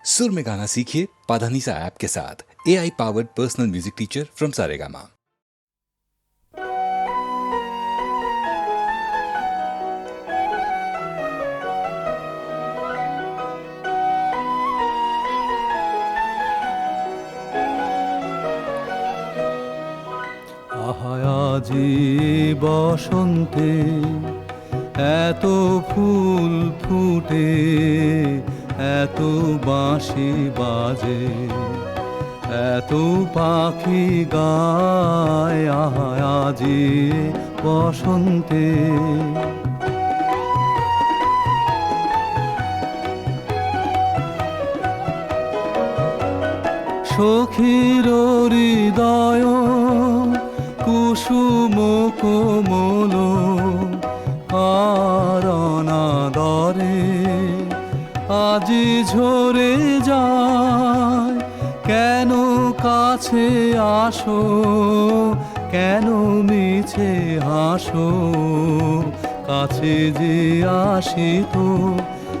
सुर में गाना सीखिए पाधानीसा ऐप के साथ। AI powered personal music teacher from Saregama. আজি বসন্তে এত ফুল ফুটে, এত বাঁশি বাজে, এত পাখি গায়, আজি বসন্তে। সখীর হৃদয় কুসুম কোমল কারণাদরে আজি ঝরে যায়। কেন কাছে আসো, কেন মিছে হাসো, কাছে যে আসিত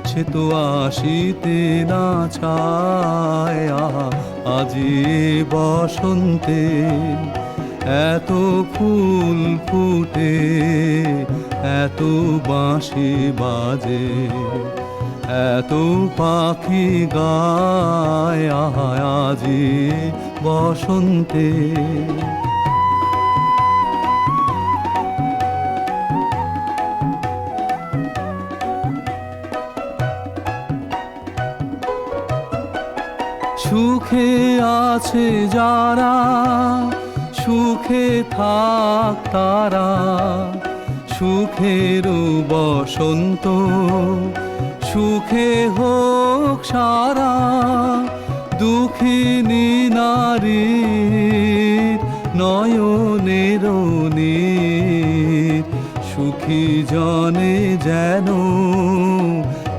সে তো আসিতে না চায়। আজি বসন্তে এত ফুল ফুটে, এত বাঁশি বাজে, এত পাখি গায়, আজি বসন্তে। সুখে আছে যারা, সুখে থাক তারা, সুখের বসন্ত সুখে হোক সারা। দুঃখিনী নারীর নয়নের নীর, সুখী জনে যেন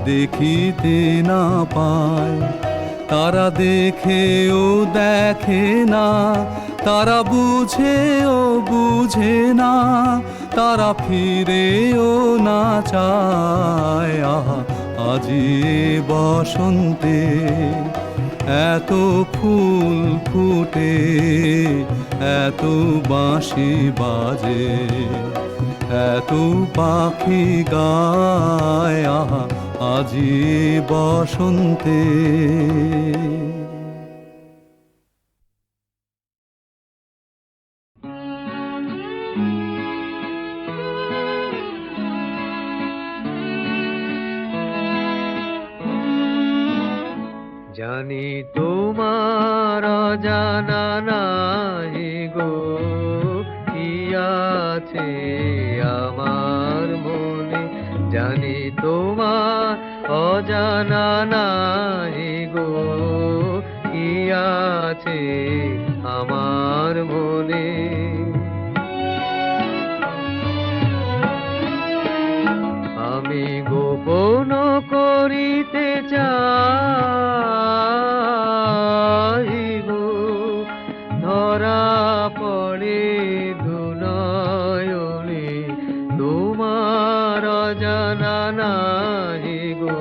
দেখিতে না পায়। তারা দেখেও দেখে না, তারা বুঝেও বুঝে না, তারা ফিরেও না চায়। আজি বসন্তে এত ফুল ফুটে, এত বাঁশি বাজে, এত পাখি গায়, আজি বসন্তে। জানি তোমার অজানা নাই গো, কি আছে আমার মনে। জানি তোমার অজানা নাই গো, কি আছে আমার মনে। আমি গোপন করিতে চাইব, ধরা পড়ে দুনয়নে তোমার অজানা নাই গো,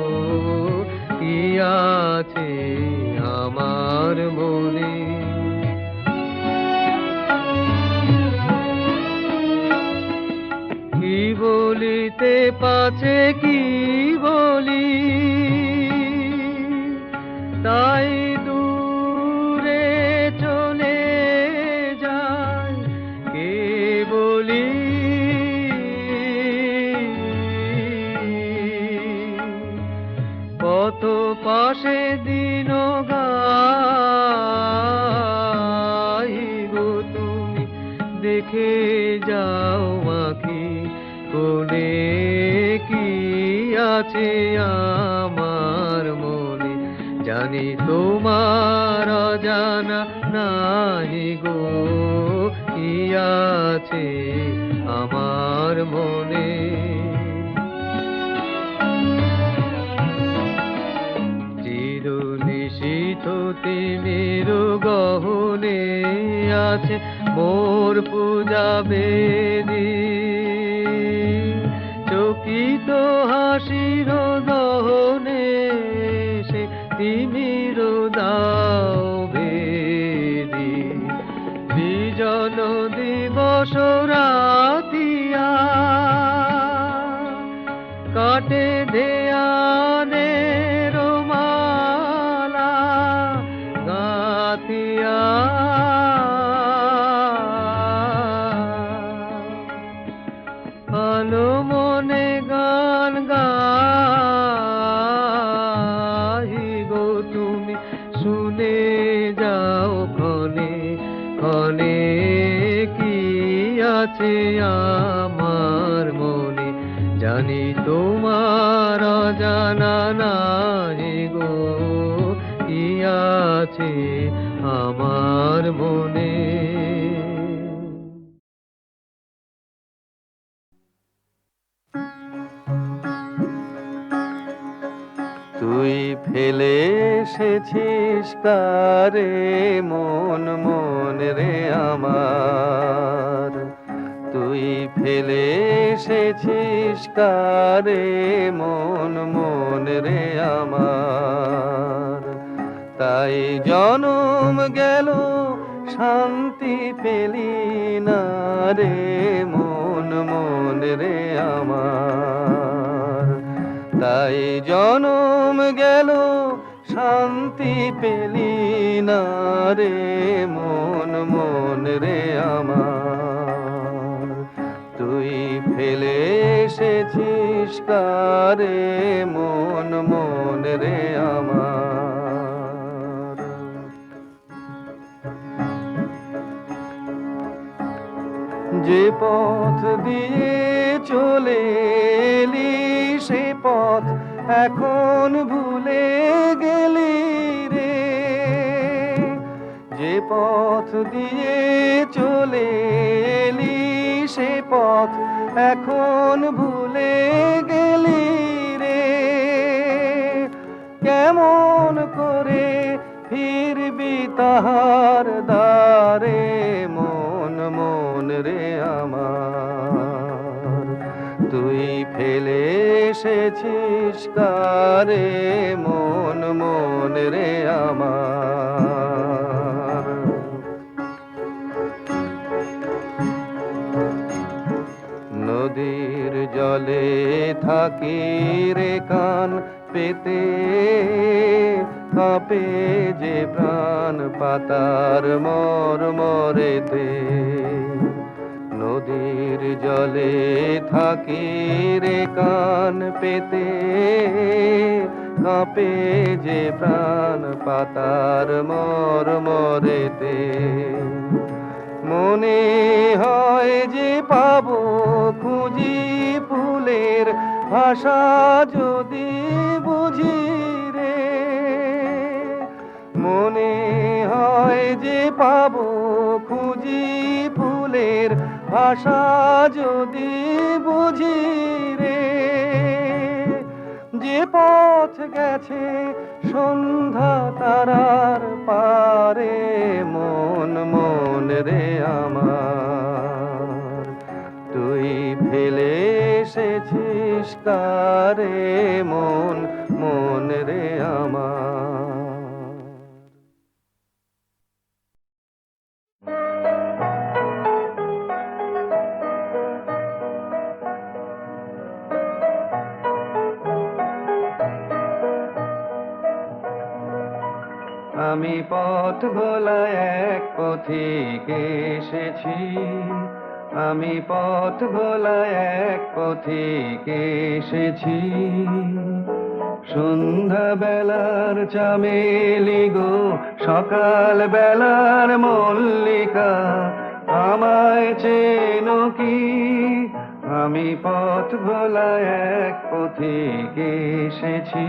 কি আছে আমার মনে। কি বলিতে পাছে কি বলি, তাই দূরে চলে যায়। কে বলি কত পাশে দিন গাই গো, তুমি দেখে যাও আঁখি কোনে কি আছে আমার মনে। জানি তোমার অজানা নাহি গো, কি আছে আমার মনে। চির নিশীথ তিমির গহনে আছে মোর পূজা বেদী, চকিত হাসির দহনে সে তিমির দাও ভেদি বিজন দিবস রাতিয়া কাটে ধ্যানের মালা গাথিয়া আলো মনে গান গাই গো তুমি শুনে যাও ক্ষণে ক্ষণে কি আছে আমার মনে জানি তোমার অজানা নাই গো কি আছে আমার মনে। তুই ফেলে এসেছিস কারে মন মন রে আমার, তুই ফেলে এসেছিস কারে মন মন রে আমার। তাই জনম গেল শান্তি পেলি না রে মন মন রে আমার। তাই জনম গেল শান্তি পেলি না রে মন মন রে আমার। তুই ফেলে এসেছিস কারে মন মন রে আমার। যে পথ দিয়ে চলে এলি সে পথ এখন ভুলে গেলি রে। যে পথ দিয়ে চলে এলি সে পথ এখন ভুলে গেলি রে। কেমন করে ফিরবি তাহার দ্বারে মন মন রে আমার। তুই ফেলে এসেছিস কারে মন মন রে আমার। নদীর জলে থাকি রে কান পেতে কাঁপে যে প্রাণ পাতার মর মরেতে। নদীর জলে থাকি রে কান পেতে কাঁপে যে প্রাণ পাতার মর মরেতে। মনে হয় যে পাবো খুঁজি ফুলের ভাষা যদি বুঝি রে। মনে হয় যে পাবো খুঁজি ফুলের ভাষা যদি বুঝি রে। যে পথ গেছে সন্ধ্যা তারার পারে মন মন রে আমার। তুই ফেলে এসেছিস কারে মন মন রে আমার। আমি পথ ভোলা এক পথিক এসেছি। আমি পথ ভোলা এক পথিক এসেছি। সন্ধ্যা বেলার চামেলি গো সকাল বেলার মল্লিকা আমায় চেনো কি? আমি পথ ভোলা এক পথিক এসেছি।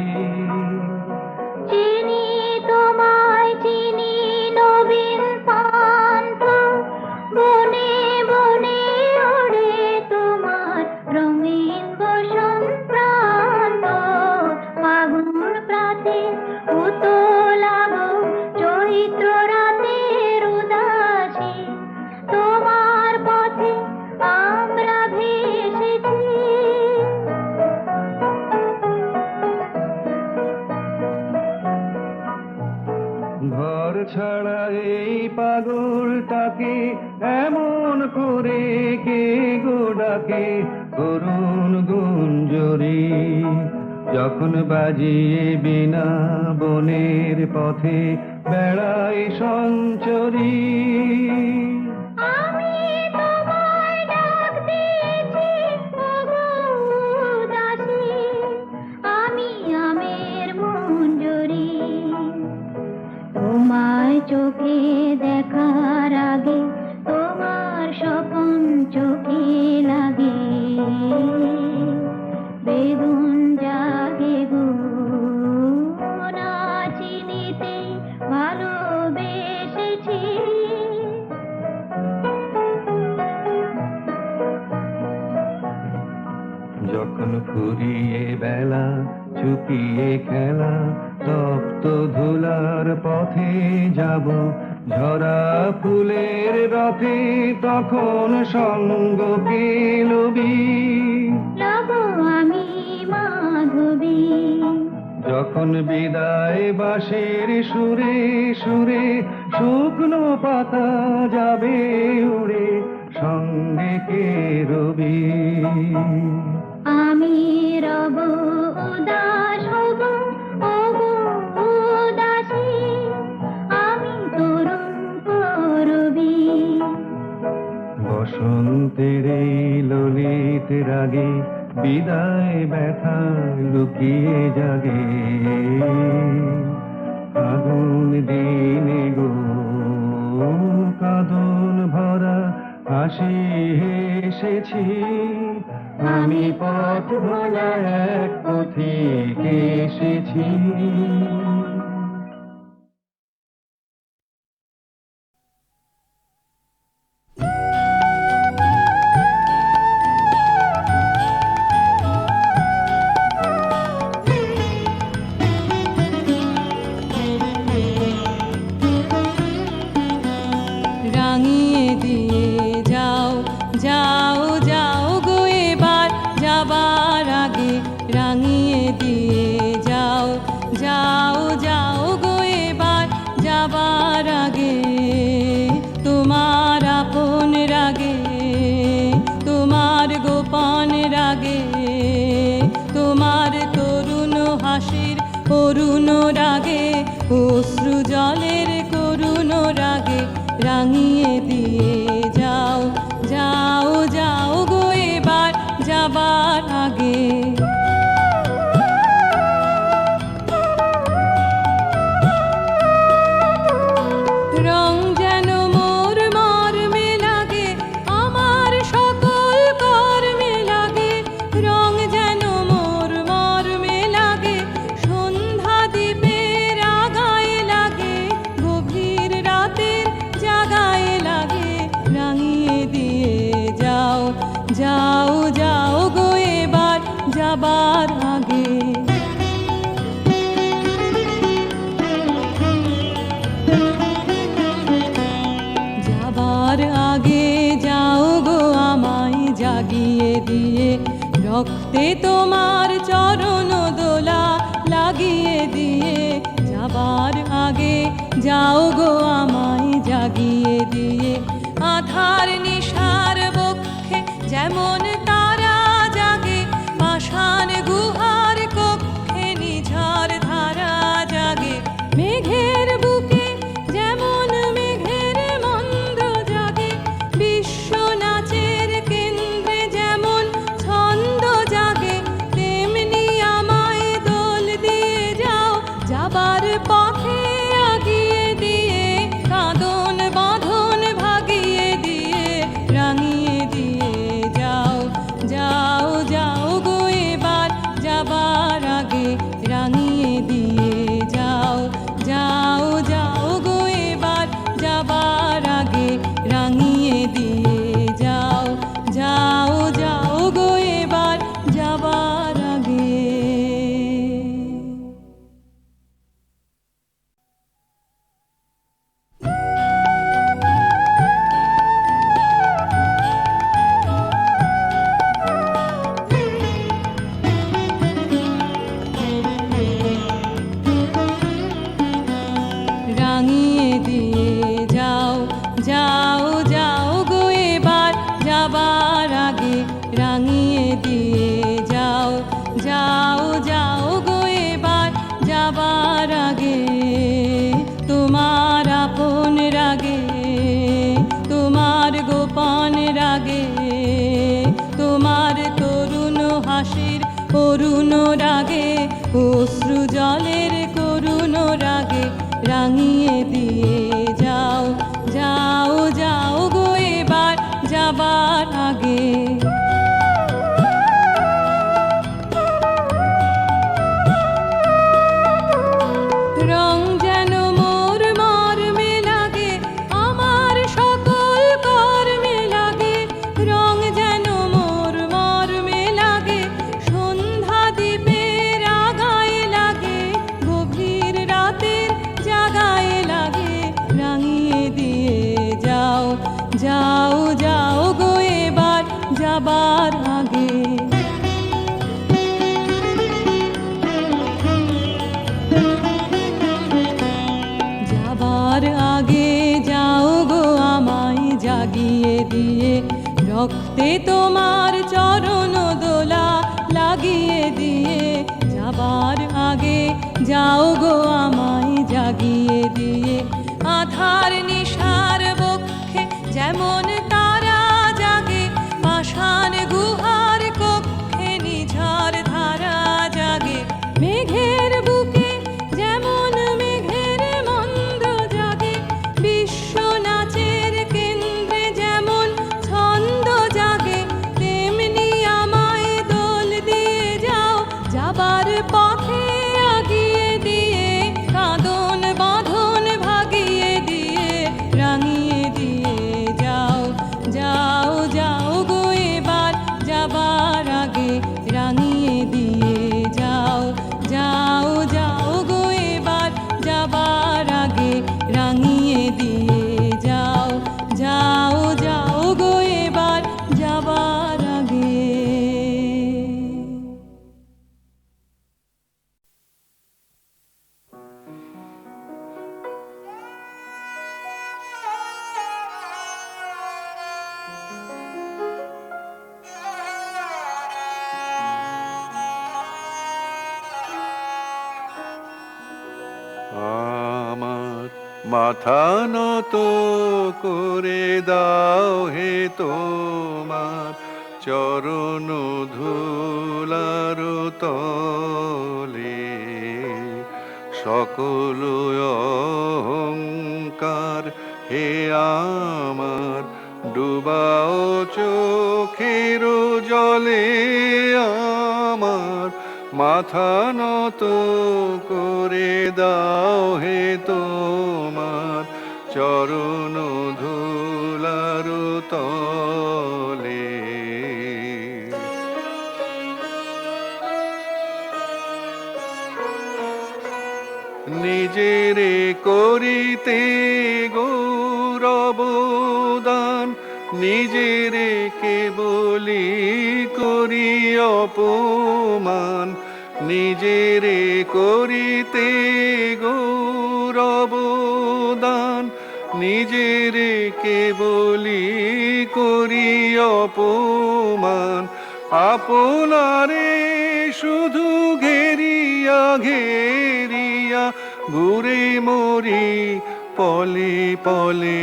চিনি তোমায় চিনি নবীন পান্থ বনে বনে ওড়ে তোমার রঙিন বসন্ত প্রান্ত। ফাগুন প্রাতে উতলাব চৈত্র রাতের উদাসী তোমার পথে আমরা ভেসেছি। ঘর ছাড়া এই পাগলটাকে এমন করে কে গো ডাকে করুণ গুঞ্জরি, যখন বাজিয়ে বিনা বনের পথে বেড়াই সঞ্চরী। আমি তোমায় ডাক দিয়েছি ওগো দাসী, আমি আমের মঞ্জরি। তোমায় চোখে দেখার আগে তোমার স্বপন চোখে লাগে, বেগুন জাগে গো না চিনিতে ভালোবেসেছি। যখন ফুরিয়ে বেলা চুপিয়ে খেলা তপ্ত ধুলার পথে যাব, ঝরা ফুলের রথে তখন সঙ্গ পেলবি। লব আমি মাধবী, যখন বিদায় বাঁশির সুরে সুরে শুকনো পাতা যাবে উড়ে, সঙ্গে কে রবি। আমি রব উদাস হব ওগো উদাসী, আমি তরুণ করবি। বসন্তের এই ললিত রাগে বিদায় ব্যথা লুকিয়ে জাগে, আগুন দিনে গো কাঁদন ভরা হাসি হেসেছি। আমি পথ ভোলা এক পথিক এসেছি। রাঙিয়ে দিয়ে যাও যাও যাও গো এবার যাবার আগে, রাঙিয়ে দিয়ে যাও যাও যাও গো এবার যাবার আগে। তোমার আপন রাগে, তোমার গোপন রাগে, তোমার তরুণ হাসির করুণ রাগে, অশ্রু জলের করুণ রাগে, রাঙিয়ে দিয়ে যাও যাও যাও গো এবার যাবার আগে। রং যেন মোর মর্মে লাগে, আমার সকল কর্মে লাগে, রং যেন মোর মর্মে লাগে, সন্ধ্যা দ্বীপের আগায় লাগে, গভীর রাতের জাগায় লাগে, রাঙিয়ে দিয়ে যাও যাও যাও গো এবার যাবার আগে। যাবার আগে যাও গো আমায় জাগিয়ে দিয়ে, রক্তে তোমার চরণ দোলা লাগিয়ে দিয়ে। যাবার আগে যাও গো আমায় জাগিয়ে দিয়ে, আধার নিশার বক্ষে যেমন তারা জাগে, পাষাণ গুহার কক্ষে নিঝড় ধারা জাগে, মেঘের বুকে যেমন মেঘের মন্দ্র জাগে, বিশ্ব নাচের কেন্দ্রে যেমন ছন্দ জাগে, তেমনি আমায় দোল দিয়ে যাও যাবার পথে আগিয়ে দিয়ে, কাঁদন বাঁধন ভাগিয়ে দিয়ে, রাঙিয়ে দিয়ে যাও যাও যাও গো এবার যাবার আগে, রাঙিয়ে দিয়ে যাও যাও যাও গো এবার যাবার আগে, রাঙিয়ে দিয়ে যাও যাও যাও গো এবার যাবার। রাঙিয়ে দিয়ে যাও যাও যাও গো এবার যাবার আগে রাঙিয়ে দিয়ে যাও যাও যাও গো এবার যাবার আগে তোমার আপন রাগে তোমার গোপন রাগে তোমার তরুণ হাসির করুণ রাগে অশ্রু জলের করুণ রাগে রাঙিয়ে দিয়ে যাও যাও যাও গো এবার যাবার আগে রং যেন মোর মর্মে লাগে আমার সকল কর্মে লাগে রং যেন মোর মর্মে লাগে সন্ধ্যা দ্বীপের আগায় লাগে গভীর রাতের জাগায় লাগে রাঙিয়ে দিয়ে যাও যাও যাও গো এবার যাবার আগে যাবার আগে যাও গো আমায় জাগিয়ে দিয়ে রক্তে তোমার চরণ দোলা লাগিয়ে দিয়ে যাবার আগে যাও গো আমায় জাগিয়ে দিয়ে আধার নিশার বক্ষে যেমন তারা জাগে পাষাণ গুহার কক্ষে নিঝড় ধারা জাগে মেঘের বুকে যেমন মেঘের মন্দ জাগে বিশ্ব নাচের কেন্দ্রে যেমন ছন্দ জাগে তেমনি আমায় দোল দিয়ে যাও যাবার পথে আগিয়ে দিয়ে কাঁদন বাঁধন ভাগিয়ে দিয়ে রাঙিয়ে দিয়ে যাও যাও যাও গো এবার যাবার আগে রাঙিয়ে দিয়ে যাও যাও যাও গো এবার যাবার আগে রাঙিয়ে দিয়ে যাও যাও যাও গো এবার যাবার আগে আমার মাথা নত করে দাও হে তোমার চরণ ধুলার তলে সকল অহংকার হে আমার ডুবাও চোখের জলে আমার মাথা নত করে দাও হে তোমার চরণ ধুলার তলে নিজেরে করিতে গৌরবদান নিজেরে কেবলি করি অপমান নিজেরে করিতে গৌরবদান নিজেরে কেবলি করি অপমান আপনারে শুধু ঘেরিয়া ঘেরিয়া ঘুরে মরি পলে পলে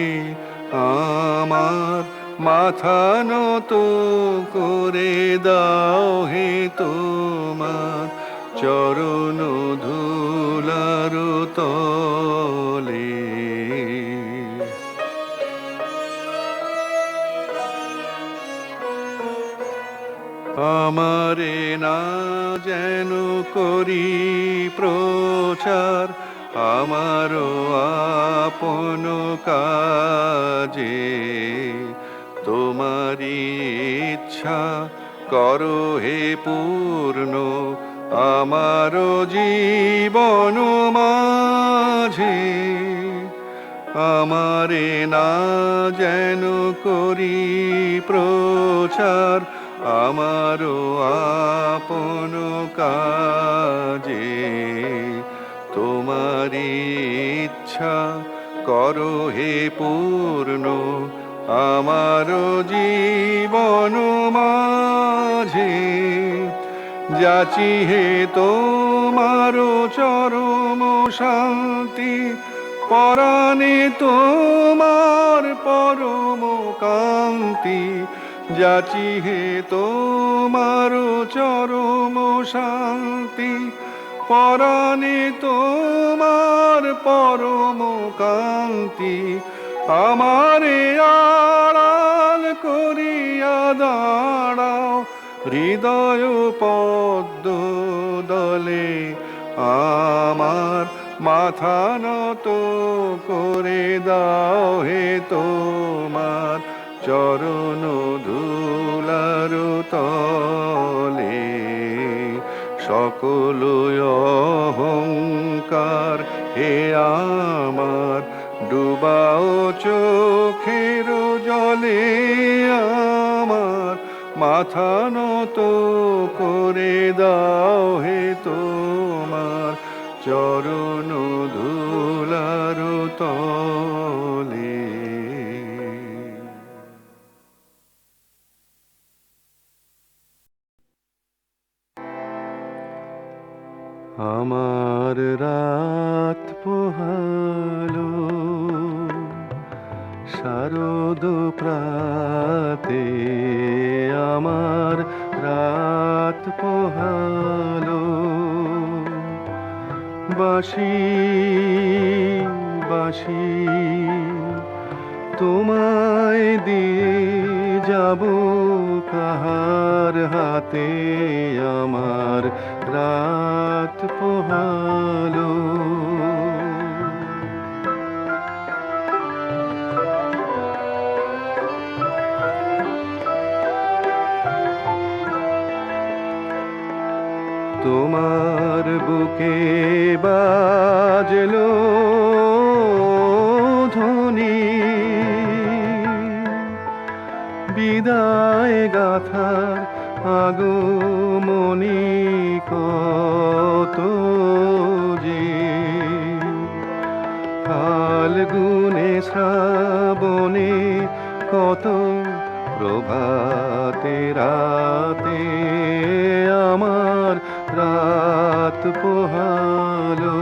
আমার মাথা নত করে দাও হে তোমার চরণ ধুলার তলে আমারে না যেন করি প্রচার আমারও আপন কাজে তোমারি ইচ্ছা করো হে পূর্ণ আমার জীবন মাঝে আমারে না যেন করি প্রচার আমারও আপন কাজে তোমারি ইচ্ছা করো হে পূর্ণ আমার জীবন মাঝে, যাচি হে তোমার চরম শান্তি, পরাণে তোমার পরম কান্তি, যাচি হে তোমার চরম শান্তি, পরাণে তোমার পরম কান্তি, আমারে আড়াল করিয়া দাঁড়াও হৃদয় পদ্ম দলে, আমার মাথা নত করে দাও হে তোমার চরণ ধুলার তলে। সকল অহংকার হে আমার ডুবাও চোখের জলে, আমার মাথা নত করে দাও হে তোমার চরণ ধুলার তলে। আমার রাত পোহালো শারদ প্রাতে, আমার রাত পোহালো, বাঁশি বাঁশি তোমায় দিয়ে যাব কাহার হাতে, আমার রাত পোহালো। তোমার বুকে বাজলো ধ্বনি, বিদায় গাথার আগমনী কত যে, ফাল্গুনে শ্রাবণে কত প্রভাতে রাতে, আমার রাত পোহালো।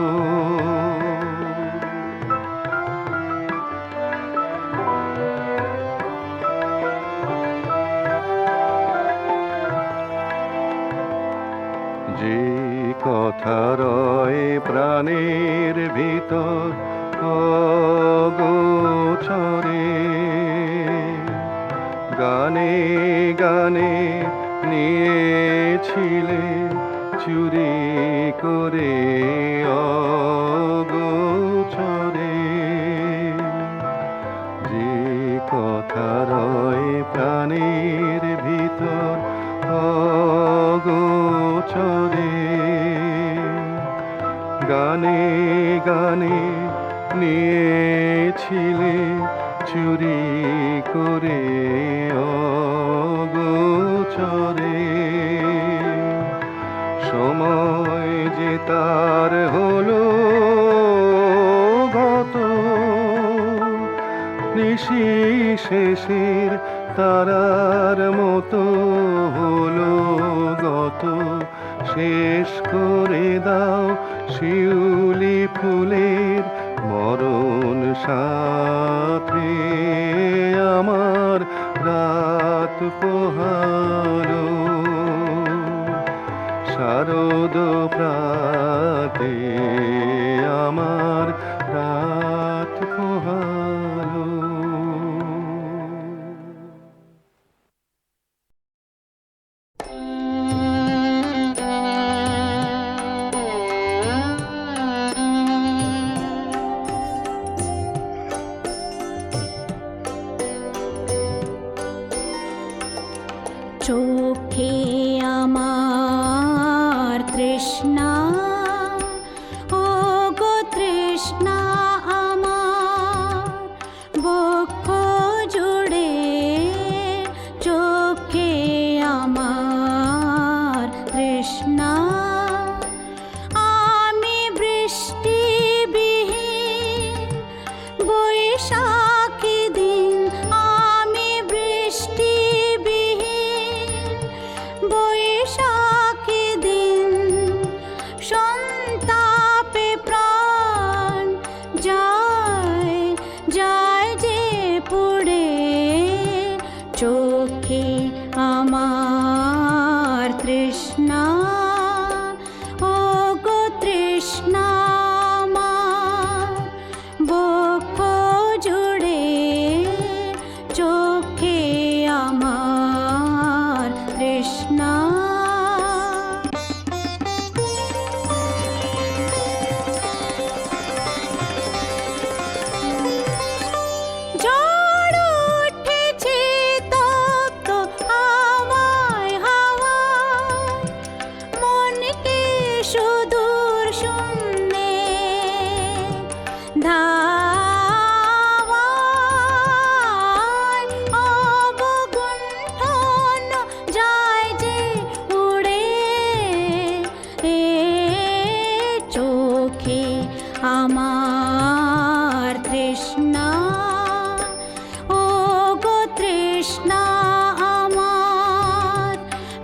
যে কথা রয় প্রাণের ভিতর অগোচরে, গানে গানে নিয়েছিলে চুরি করে অগোচরে, যে কথা রয় প্রাণের ভিতর অগোচরে, গানে গানে নিয়েছিলে চুরি করে অগোচরে, সময় যে তার হলো গত, নিশি শেষের তারার মতো হলো গত, শেষ করে দাও শিউলি ফুলের মরণ সাথে, আমার রাত পোহালো। শারদ প্রাতে আমার রাত পোহালো। চোখে আমার তৃষ্ণা আমার তৃষ্ণা, ও গো তৃষ্ণা আমার,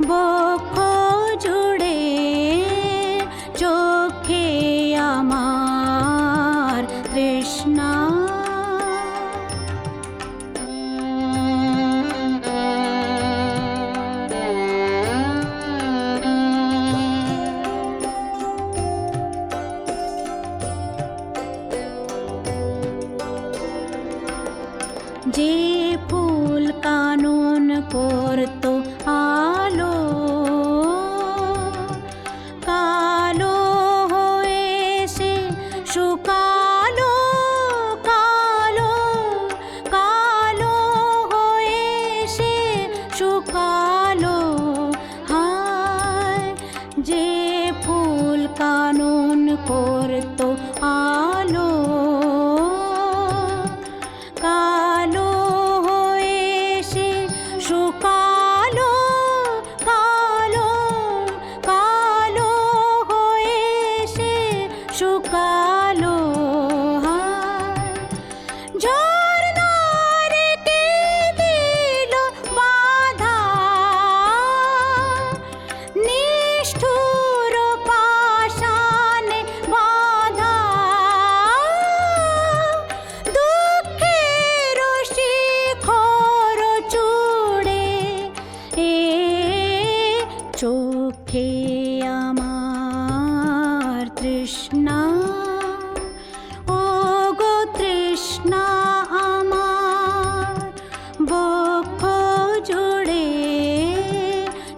বক্ষ জুড়ে চোখে আমার তৃষ্ণা। যে ফুল কানন করতো আলো, কালো হয়ে সে শুকালো, কালো কালো হয়ে সে শুকালো। হায় যে ফুল কানন করতো আলো, কালো হয়ে সে শুকালো, কালো কালো হয়ে সে শুকালো। হায় ঝরনার কে দিল বাধা, নিষ্ঠুর পাষাণে বাধা, দুঃখের শিখর চূড়ে এ চোখে আমার তৃষ্ণা, ও গো তৃষ্ণা আমার, বক্ষ জুড়ে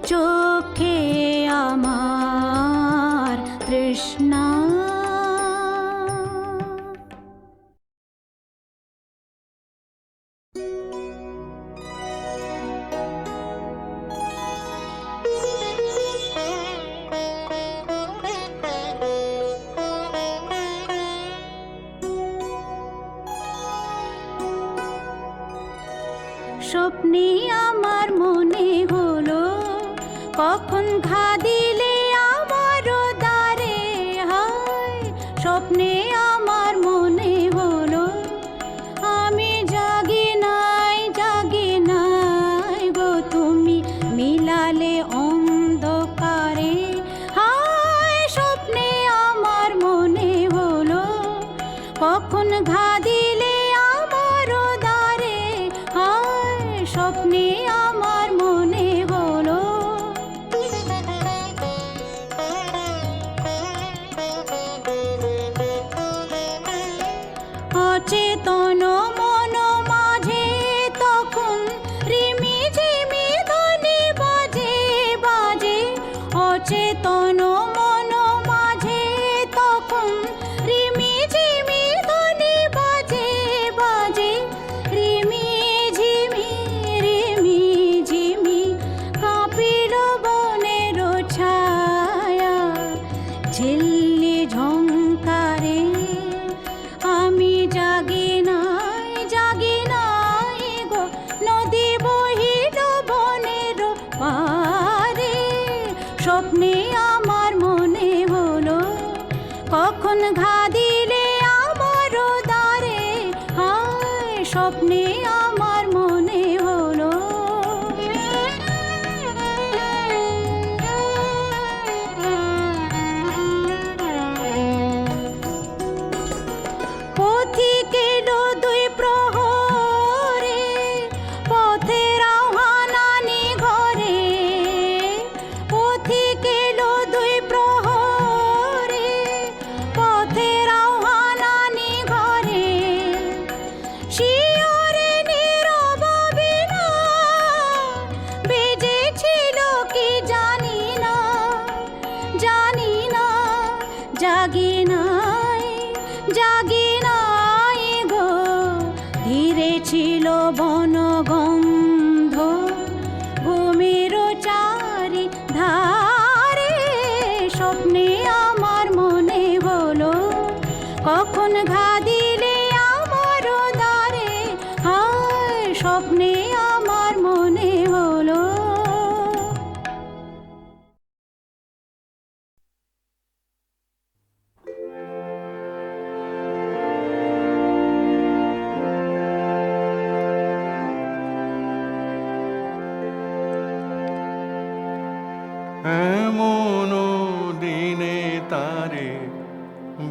চোখে আমার তৃষ্ণা। স্বপ্নে আমার মনে হলো কখন ঘা দিলে আমার দ্বারে। হায় স্বপ্নে আমার মনে হলো আমি জাগি নাই, জাগি নাই গো তুমি মিলালে অন্ধকারে। হায় স্বপ্নে আমার মনে হলো কখন ঘা দিলে আমার দ্বারে। হায় স্বপ্নে আমার মনে হলো অচেতন মন মাঝে তখন রিমি ঝিমি ধ্বনি বাজে বাজে। অচেতন মন মাঝে তখন রিমি ঝিমি ধ্বনি বাজে বাজে। রিমি ঝিমি কাঁপিল বনের ছায়া, ঝিল্লি ঝংকারে আমি জাগি নাই, জাগি নাই গো নদী বহিল বনের পারে। স্বপ্নে আমার মনে হলো কখন ঘা দিলে আমার দ্বারে। হায় স্বপ্নে আমার মনে হলো পথিক এলো দুই প্রহরে, পথের আহ্বানানি ঘরে। পথিক এলো দুই প্রহরে, পথের আহ্বানানি ঘরে। শিয়রে নীরব বিনা বেজেছিল কি জানি না, জানি না। জাগি নাই, জাগি নাই গো ধীরে ছিল বনগন্ধ ভূমির চারি ধারে। স্বপ্নে আমার মনে হলো কখন ঘা দিলে আমার দ্বারে। হায় স্বপ্নে আমার মনে হলো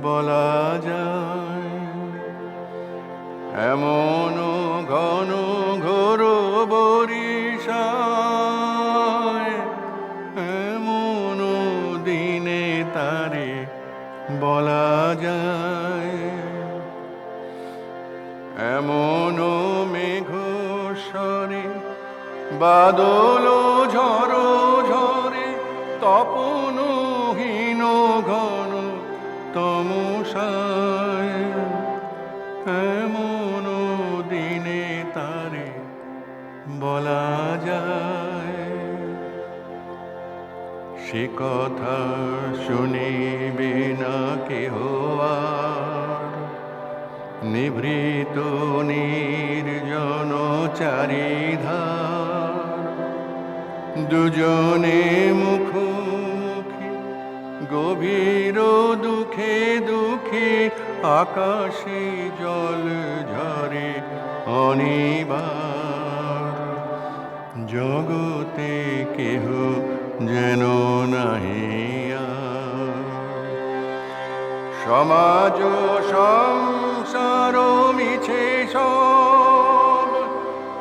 বলা যায়। এমন ঘন ঘোর বরিশায় এমন দিনে তারে বলা যায়। এমন মেঘ স্বরে বাদল ঝড় ঝরে তপনহীন ঘন তমসায় এমন দিনে তারে বলা যায়। সে কথা শুনিবে না কেহ আর, নিভৃত নির্জন চারিধার, দুজনে মুখোমুখি গভীর দুঃখে দুঃখে আকাশে জল ঝরে অনিবার। জগতে কেহ যেন নাহি আর। সমাজ সংসার মিছে সব,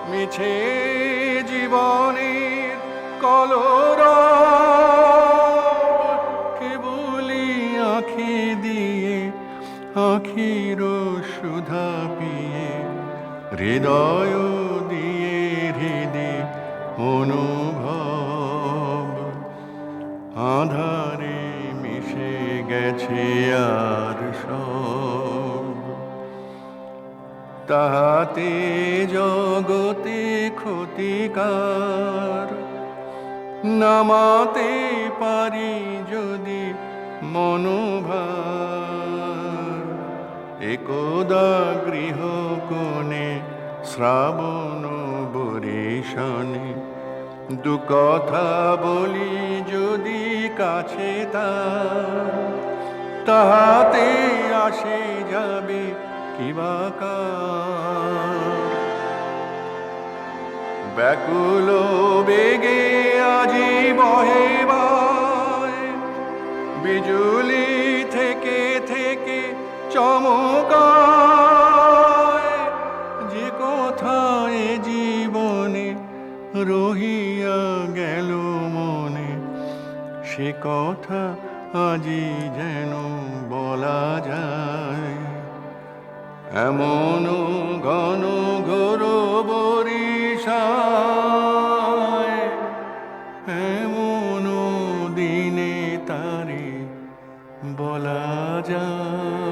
মিছে জীবনের কলরব, কেবলি আঁখি দিয়ে আখির সুধা পিয়ে, হৃদয় দিয়ে হৃদে অনুভব, আধারে মিশে গেছে আর সব। তাহাতে জগতে ক্ষতিকার, নামাতে পারি যদি মনোভার। একদা গৃহ কোণে শ্রাবণ বরিশনে, দু কথা বলি যদি কাছে তাহাতে আসে যাবে কিবাকার। ব্যাকুল বেগে আজি বহে বায়, বিজুলি থেকে থেকে চমকায়। যে কথায় জীবনে রহিয়া গেল মনে, সে কথা আজি যেন বলা যায়। এমন ঘন ঘোর বরিশায় এমন দিনে তারে বলা যায়।